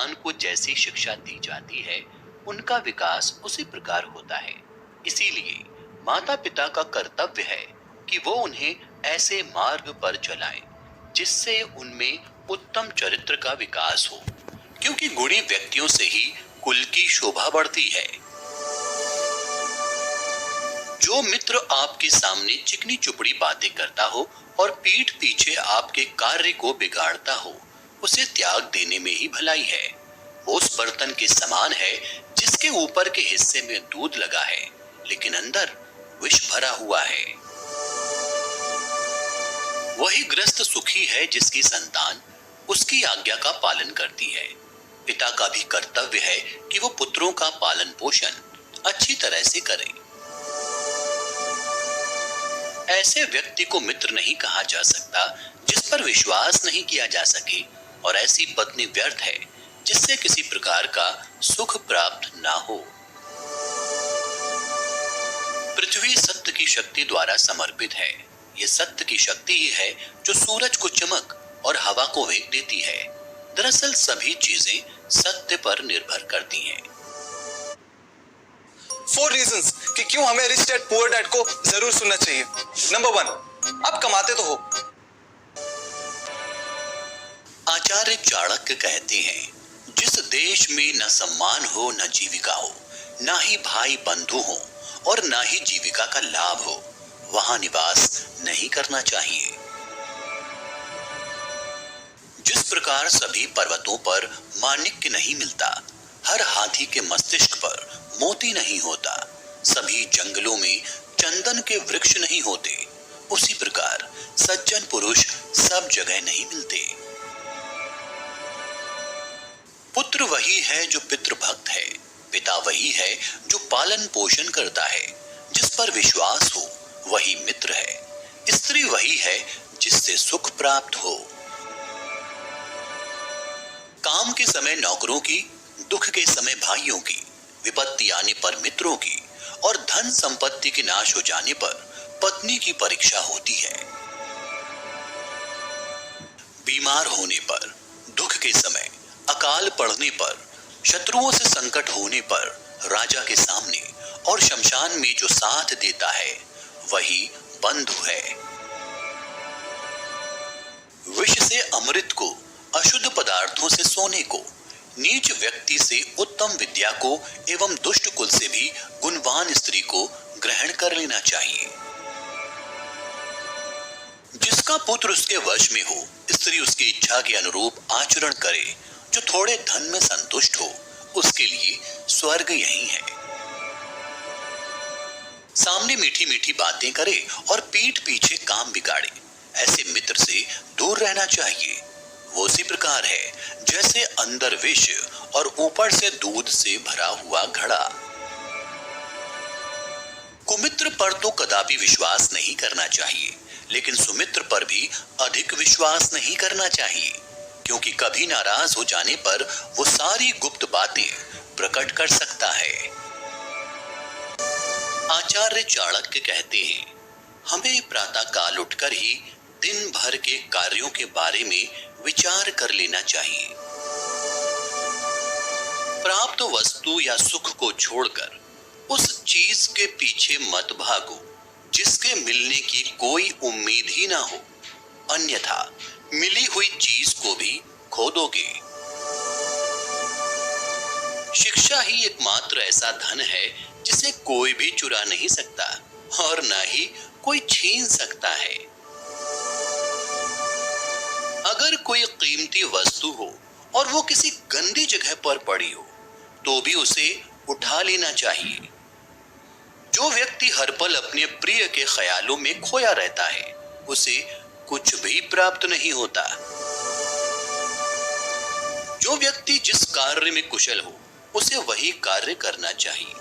संतान को जैसी शिक्षा दी जाती है, उनका विकास उसी प्रकार होता है। इसीलिए माता पिता का कर्तव्य है कि वो उन्हें ऐसे मार्ग पर चलाएं जिससे उनमें उत्तम चरित्र का विकास हो, क्योंकि गुणी व्यक्तियों से ही कुल की शोभा बढ़ती है। जो मित्र आपके सामने चिकनी चुपड़ी बातें करता हो और पीठ पीछे आपके कार्य को बिगाड़ता हो, उसे त्याग देने में ही भलाई है। वो उस बर्तन के समान है जिसके ऊपर के हिस्से में दूध लगा है लेकिन अंदर विष भरा हुआ है। वही गृहस्थ सुखी है जिसकी संतान उसकी आज्ञा का पालन करती है। पिता का भी कर्तव्य है कि वो पुत्रों का पालन पोषण अच्छी तरह से करे। ऐसे व्यक्ति को मित्र नहीं कहा जा सकता जिस पर विश्वास नहीं किया जा सके, और ऐसी पत्नी व्यर्थ है जिससे किसी प्रकार का सुख प्राप्त ना हो। पृथ्वी सत्य की शक्ति द्वारा समर्पित है। ये सत्य की शक्ति ही है जो सूरज को चमक और हवा को वेग देती है। दरअसल सभी चीजें सत्य पर निर्भर करती हैं। 4 रीजंस कि क्यों हमें रिच डैड पुअर डैड को जरूर सुनना चाहिए। नंबर 1, आप कमाते तो हो। आचार्य चाणक्य कहते हैं, जिस देश में न सम्मान हो न जीविका हो, ना ही भाई बंधु हो और ना ही जीविका का लाभ हो, वहां निवास नहीं करना चाहिए। जिस प्रकार सभी पर्वतों पर माणिक्य नहीं मिलता, हर हाथी के मस्तिष्क पर मोती नहीं होता, सभी जंगलों में चंदन के वृक्ष नहीं होते, उसी प्रकार सज्जन पुरुष सब जगह नहीं मिलते। पुत्र वही है जो पितृभक्त है, पिता वही है जो पालन पोषण करता है, जिस पर विश्वास हो वही मित्र है, स्त्री वही है जिससे सुख प्राप्त हो। काम के समय नौकरों की, दुख के समय भाइयों की, विपत्ति आने पर मित्रों की और धन संपत्ति के नाश हो जाने पर पत्नी की परीक्षा होती है। बीमार होने पर, दुख के समय, अकाल पड़ने पर, शत्रुओं से संकट होने पर राजा के सामने और शमशान में जो साथ देता है वही बंधु है। विष से अमृत को, अशुद्ध पदार्थों से सोने को, नीच व्यक्ति से उत्तम विद्या को एवं दुष्ट कुल से भी गुणवान स्त्री को ग्रहण कर लेना चाहिए। जिसका पुत्र उसके वश में हो, स्त्री उसकी इच्छा के अनुरूप आचरण करे, जो थोड़े धन में संतुष्ट हो, उसके लिए स्वर्ग यही है। सामने मीठी मीठी बातें करे और पीठ पीछे काम बिगाड़े, ऐसे मित्र से दूर रहना चाहिए। वो उसी प्रकार है जैसे अंदर विष और ऊपर से दूध से भरा हुआ घड़ा। कुमित्र पर तो कदापि विश्वास नहीं करना चाहिए, लेकिन सुमित्र पर भी अधिक विश्वास नहीं करना चाहिए, क्योंकि कभी नाराज हो जाने पर वो सारी गुप्त बातें प्रकट कर सकता है। आचार्य चाणक्य कहते हैं, हमें प्रातः काल उठकर ही दिन भर के कार्यों के बारे में विचार कर लेना चाहिए। प्राप्त वस्तु या सुख को छोड़कर उस चीज के पीछे मत भागो जिसके मिलने की कोई उम्मीद ही ना हो, अन्यथा मिली हुई चीज को भी खो दोगे। शिक्षा ही एकमात्र ऐसा धन है जिसे कोई भी चुरा नहीं सकता और ना ही कोई छीन सकता है। अगर कोई कीमती वस्तु हो और वो किसी गंदी जगह पर पड़ी हो, तो भी उसे उठा लेना चाहिए। जो व्यक्ति हर पल अपने प्रिय के ख्यालों में खोया रहता है, उसे कुछ भी प्राप्त नहीं होता। जो व्यक्ति जिस कार्य में कुशल हो, उसे वही कार्य करना चाहिए।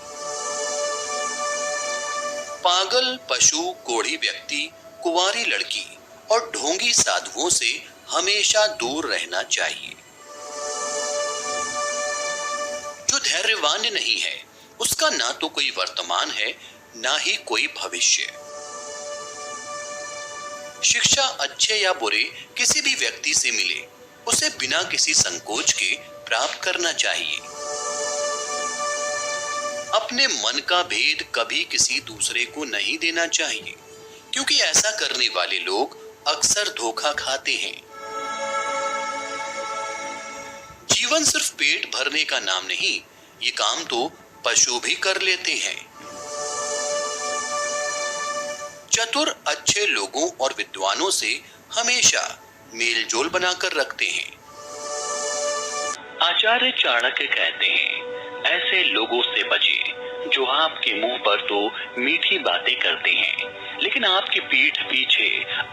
पागल, पशु, कोढ़ी व्यक्ति, कुंवारी लड़की और ढोंगी साधुओं से हमेशा दूर रहना चाहिए। जो धैर्यवान नहीं है, उसका ना तो कोई वर्तमान है ना ही कोई भविष्य। शिक्षा अच्छे या बुरे किसी भी व्यक्ति से मिले, उसे बिना किसी संकोच के प्राप्त करना चाहिए। अपने मन का भेद कभी किसी दूसरे को नहीं देना चाहिए, क्योंकि ऐसा करने वाले लोग अक्सर धोखा खाते हैं। जीवन सिर्फ पेट भरने का नाम नहीं, ये काम तो पशु भी कर लेते हैं। चतुर अच्छे लोगों और विद्वानों से हमेशा मेलजोल बनाकर रखते हैं। आचार्य चाणक्य कहते हैं, ऐसे लोगों से बचिए जो आपके मुंह पर तो मीठी बातें करते हैं, लेकिन आपकी पीठ पीछे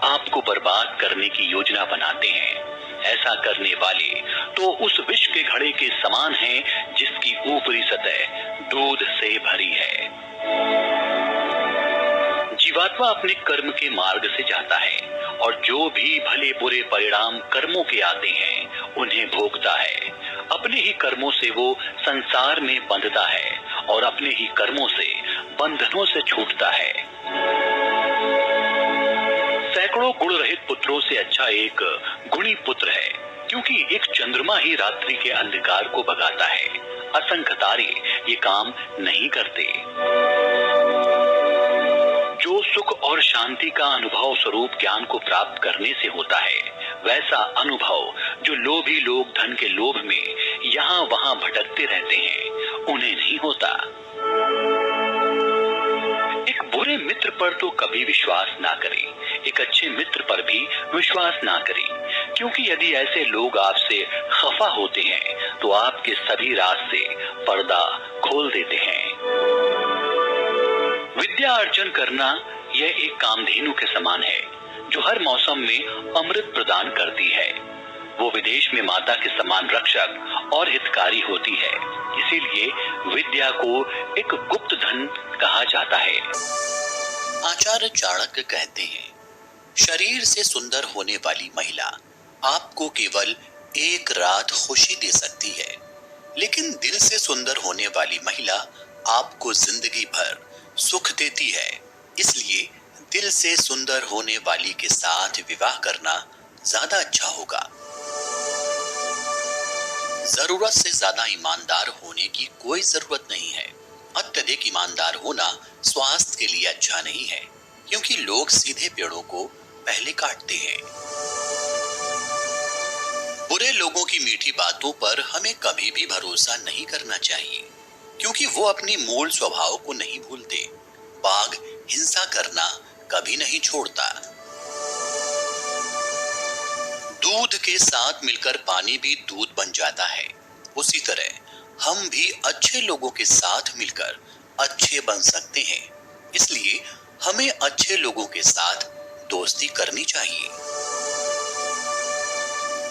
आपको बर्बाद करने की योजना बनाते हैं। ऐसा करने वाले तो उस विष के घड़े के समान हैं, जिसकी ऊपरी सतह दूध से भरी है। जीवात्मा अपने कर्म के मार्ग से जाता है और जो भी भले बुरे परिणाम कर्मों के आते हैं उन्हें भोगता है। अपने ही कर्मों से वो संसार में बंधता है और अपने ही कर्मों से बंधनों से छूटता है। सैकड़ों गुण रहित पुत्रों से अच्छा एक गुणी पुत्र है, क्योंकि एक चंद्रमा ही रात्रि के अंधकार को भगाता है। असंख्य तारे ये काम नहीं करते। जो सुख और शांति का अनुभव स्वरूप ज्ञान को प्राप्त करने से होता है, वैसा अनुभव जो लोभी लोग धन के लोभ में यहाँ वहाँ भटकते रहते हैं, उन्हें नहीं होता। एक बुरे मित्र पर तो कभी विश्वास ना करें, एक अच्छे मित्र पर भी विश्वास ना करें, क्योंकि यदि ऐसे लोग आपसे खफा होते हैं तो आपके सभी रास्ते पर्दा खोल देते हैं। विद्या अर्जन करना यह एक कामधेनु के समान है, जो हर मौसम में अमृत प्रदान करती है। वो विदेश में माता के समान रक्षक और हितकारी होती है, इसीलिए विद्या को एक गुप्त धन कहा जाता है। आचार्य चाणक्य कहते हैं, शरीर से सुंदर होने वाली महिला आपको केवल एक रात खुशी दे सकती है, लेकिन दिल से सुंदर होने वाली महिला आपको जिंदगी भर सुख देती है। इसलिए दिल से सुंदर होने वाली के साथ विवाह करना ज्यादा अच्छा होगा। जरूरत से ज्यादा ईमानदार होने की कोई जरूरत नहीं है। अत्यधिक ईमानदार होना स्वास्थ्य के लिए अच्छा नहीं है, क्योंकि लोग सीधे पेड़ों को पहले काटते हैं। बुरे लोगों की मीठी बातों पर हमें कभी भी भरोसा नहीं करना चाहिए, क्योंकि वो अपनी मूल स्वभाव को नहीं भूलते। बाघ हिंसा करना कभी नहीं छोड़ता। दूध के साथ मिलकर पानी भी दूध बन जाता है, उसी तरह हम भी अच्छे लोगों के साथ मिलकर अच्छे बन सकते हैं। इसलिए हमें अच्छे लोगों के साथ दोस्ती करनी चाहिए।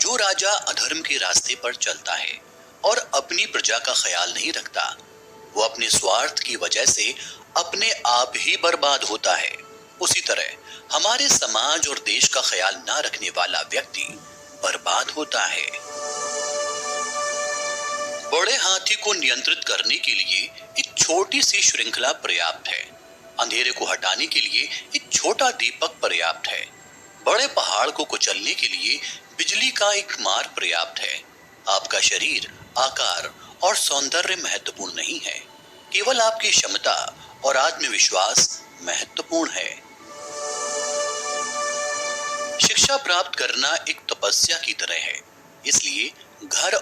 जो राजा अधर्म के रास्ते पर चलता है और अपनी प्रजा का ख्याल नहीं रखता, वो अपने स्वार्थ की वजह से अपने आप ही बर्बाद होता है। उसी तरह हमारे समाज और देश का ख्याल ना रखने वाला व्यक्ति बर्बाद होता है। बड़े हाथी को नियंत्रित करने के लिए एक छोटी सी श्रृंखला पर्याप्त है। अंधेरे को हटाने के लिए एक छोटा दीपक पर्याप्त है। बड़े पहाड़ को कुचलने के लिए बिजली का एक मार्ग पर्याप्त है। आपका शरीर, आकार और सौंदर्य महत्वपूर्ण नहीं है, केवल आपकी क्षमता और आत्मविश्वास महत्वपूर्ण है। शिक्षा प्राप्त करना एक तपस्या की तरह है, इसलिए घर